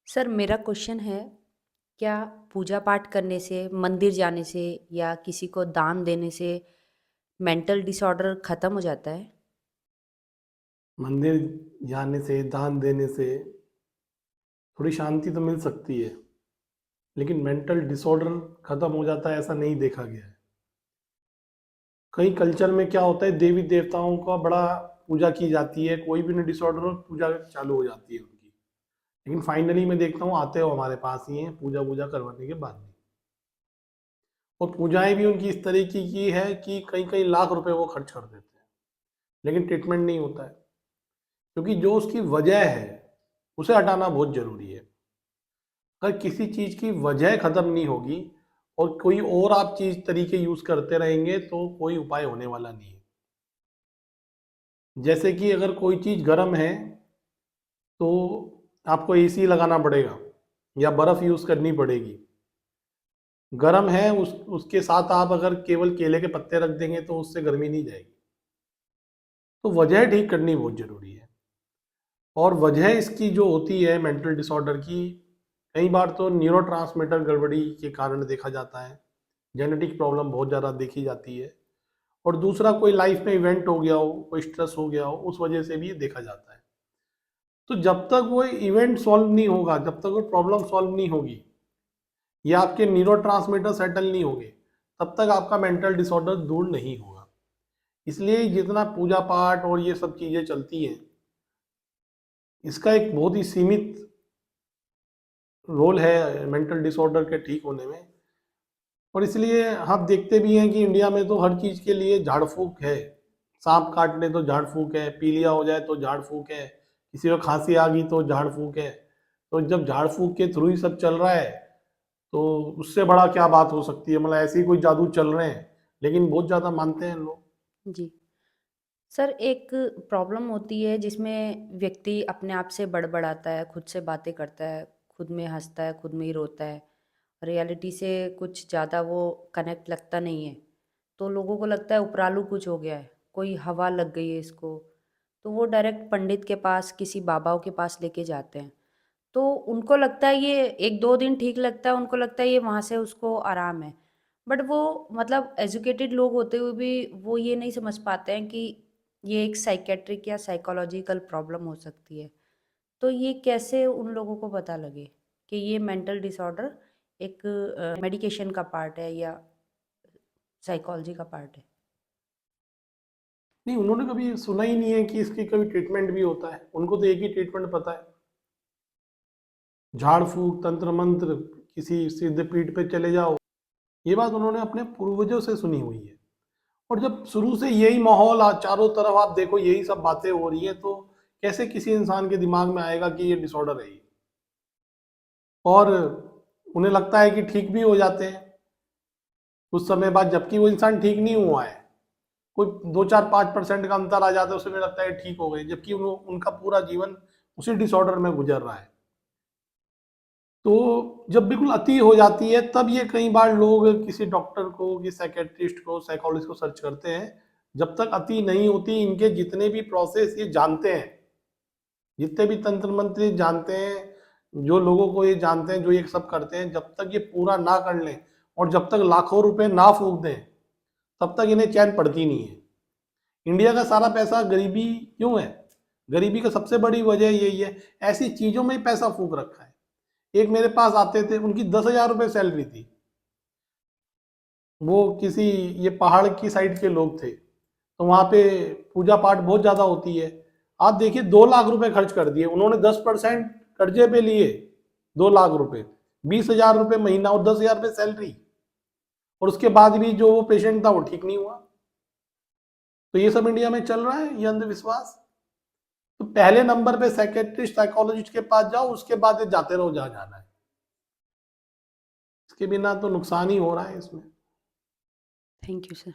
Sir मेरा question है, क्या पूजा पाठ करने से, मंदिर जाने से या किसी को दान देने से मेंटल डिसऑर्डर खत्म हो जाता है? मंदिर जाने से, दान देने से थोड़ी शांति तो मिल सकती है, लेकिन मेंटल डिसऑर्डर खत्म हो जाता है ऐसा नहीं देखा गया है। कई कल्चर में क्या होता है, देवी देवताओं का बड़ा पूजा की जाती है, कोई भी ना डिसऑर्डर हो पूजा चालू हो जाती है उनकी। लेकिन फाइनली मैं देखता हूँ आते हो हमारे पास ही हैं पूजा वूजा करवाने के बाद भी। और पूजाएं भी उनकी इस तरीके की है कि कई कई लाख रुपए वो खर्च कर देते हैं, लेकिन ट्रीटमेंट नहीं होता है। क्योंकि जो उसकी वजह है उसे हटाना बहुत जरूरी है। अगर किसी चीज की वजह खत्म नहीं होगी और कोई और आप चीज तरीके यूज करते रहेंगे तो कोई उपाय होने वाला नहीं है। जैसे कि अगर कोई चीज गर्म है तो आपको एसी लगाना पड़ेगा या बर्फ यूज करनी पड़ेगी। गर्म है उसके साथ आप अगर केवल केले के पत्ते रख देंगे तो उससे गर्मी नहीं जाएगी। तो वजह ठीक करनी बहुत जरूरी है। और वजह इसकी जो होती है मेंटल डिसऑर्डर की, कई बार तो न्यूरोट्रांसमीटर गड़बड़ी के कारण देखा जाता है। जेनेटिक प्रॉब्लम बहुत ज़्यादा देखी जाती है। और दूसरा कोई लाइफ में इवेंट हो गया हो, कोई स्ट्रेस हो गया हो, उस वजह से भी ये देखा जाता है। तो जब तक वो इवेंट सॉल्व नहीं होगा, जब तक वो प्रॉब्लम सॉल्व नहीं होगी या आपके न्यूरोट्रांसमीटर सेटल नहीं होंगे, तब तक आपका मेंटल डिसऑर्डर दूर नहीं होगा। इसलिए जितना पूजा पाठ और ये सब चीज़ें चलती हैं, इसका एक बहुत ही सीमित रोल है मेंटल डिसऑर्डर के ठीक होने में। और इसलिए आप देखते भी हैं कि इंडिया में तो हर चीज़ के लिए झाड़ फूक है। सांप काट ले तो झाड़ फूक है, पीलिया हो जाए तो झाड़ फूक है, किसी को खांसी आ गई तो झाड़ फूक है। तो जब झाड़ फूक के थ्रू ही सब चल रहा है तो उससे बड़ा क्या बात हो सकती है। मतलब ऐसे ही कोई जादू चल रहे हैं, लेकिन बहुत ज़्यादा मानते हैं लोग। जी। सर एक प्रॉब्लम होती है जिसमें व्यक्ति अपने आप से बड़बड़ाता है, खुद से बातें करता है, खुद में हँसता है, खुद में ही रोता है। रियलिटी से कुछ ज़्यादा वो कनेक्ट लगता नहीं है। तो लोगों को लगता है उपरालू कुछ हो गया है, कोई हवा लग गई है इसको। तो वो डायरेक्ट पंडित के पास, किसी बाबाओं के पास लेके जाते हैं। तो उनको लगता है ये 1-2 दिन ठीक लगता है, उनको लगता है ये वहाँ से उसको आराम है। बट वो मतलब एजुकेटेड लोग होते हुए भी वो ये नहीं समझ पाते हैं कि ये एक साइकियाट्रिक या साइकोलॉजिकल प्रॉब्लम हो सकती है। तो ये कैसे उन लोगों को पता लगे कि ये मेंटल डिसऑर्डर एक मेडिकेशन का पार्ट है या साइकोलॉजी का पार्ट है? नहीं, उन्होंने कभी सुना ही नहीं है कि इसकी कभी ट्रीटमेंट भी होता है। उनको तो एक ही ट्रीटमेंट पता है, झाड़ फूक, तंत्र मंत्र, किसी सिद्ध पीठ पे चले जाओ। ये बात उन्होंने अपने पूर्वजों से सुनी हुई है। और जब शुरू से यही माहौल चारों तरफ आप देखो, यही सब बातें हो रही है, तो कैसे किसी इंसान के दिमाग में आएगा कि ये डिसऑर्डर है ये। और उन्हें लगता है कि ठीक भी हो जाते हैं कुछ समय बाद, जबकि वो इंसान ठीक नहीं हुआ है। कोई 2-4-5% का अंतर आ जाता है, उसमें लगता है ठीक हो गए, जबकि उनका पूरा जीवन उसी डिसऑर्डर में गुजर रहा है। तो जब बिल्कुल अति हो जाती है तब ये कई बार लोग किसी डॉक्टर को, किसी साइकेट्रिस्ट को, साइकोलॉजिस्ट को सर्च करते हैं। जब तक अति नहीं होती, इनके जितने भी प्रोसेस ये जानते हैं, जितने भी तंत्र मंत्र जानते हैं, जो लोगों को ये जानते हैं, जो ये सब करते हैं, जब तक ये पूरा ना कर लें और जब तक लाखों रुपए ना फूक दें, तब तक इन्हें चैन पड़ती नहीं है। इंडिया का सारा पैसा गरीबी क्यों है? गरीबी का सबसे बड़ी वजह यही है, ऐसी चीजों में ही पैसा फूक रखा है। एक मेरे पास आते थे, उनकी 10,000 रुपये सैलरी थी। वो किसी ये पहाड़ की साइड के लोग थे, तो वहां पे पूजा पाठ बहुत ज्यादा होती है। आप देखिए 2 लाख रुपए खर्च कर दिए उन्होंने, 10% कर्जे पे लिए। 2 लाख रुपए, 20,000 रुपये महीना और 10,000 रुपये सैलरी। और उसके बाद भी जो वो पेशेंट था वो ठीक नहीं हुआ। तो ये सब इंडिया में चल रहा है, ये अंधविश्वास। तो पहले नंबर पे साइकेट्रिस्ट, साइकोलॉजिस्ट के पास जाओ, उसके बाद जाते रहो जहां जाना है। इसके बिना तो नुकसान ही हो रहा है इसमें। Thank you sir.